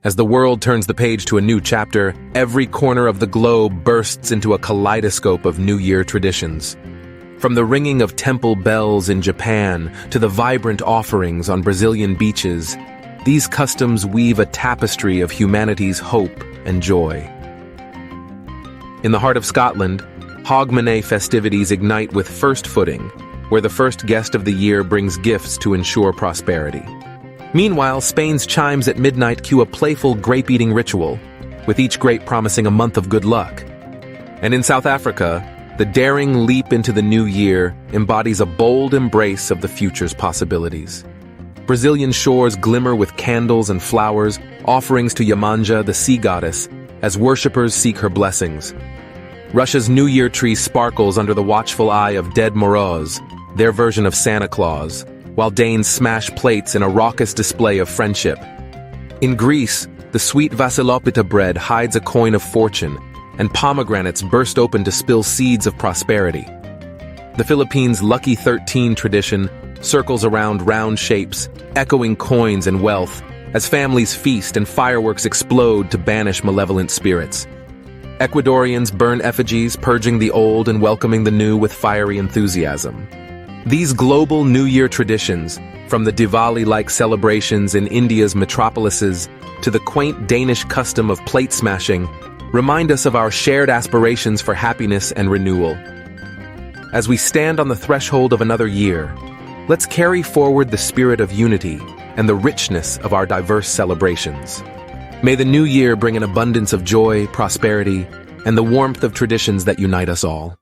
As the world turns the page to a new chapter, every corner of the globe bursts into a kaleidoscope of New Year traditions. From the ringing of temple bells in Japan to the vibrant offerings on Brazilian beaches, these customs weave a tapestry of humanity's hope and joy. In the heart of Scotland, Hogmanay festivities ignite with first footing, where the first guest of the year brings gifts to ensure prosperity. Meanwhile, Spain's chimes at midnight cue a playful grape-eating ritual, with each grape promising a month of good luck. And in South Africa, the daring leap into the new year embodies a bold embrace of the future's possibilities. Brazilian shores glimmer with candles and flowers, offerings to Yamanja, the sea goddess, as worshippers seek her blessings. Russia's New Year tree sparkles under the watchful eye of Dead Moroz, their version of Santa Claus, while Danes smash plates in a raucous display of friendship. In Greece, the sweet Vasilopita bread hides a coin of fortune, and pomegranates burst open to spill seeds of prosperity. The Philippines' Lucky 13 tradition circles around round shapes, echoing coins and wealth, as families feast and fireworks explode to banish malevolent spirits. Ecuadorians burn effigies, purging the old and welcoming the new with fiery enthusiasm. These global New Year traditions, from the Diwali-like celebrations in India's metropolises to the quaint Danish custom of plate smashing, remind us of our shared aspirations for happiness and renewal. As we stand on the threshold of another year, let's carry forward the spirit of unity and the richness of our diverse celebrations. May the new year bring an abundance of joy, prosperity, and the warmth of traditions that unite us all.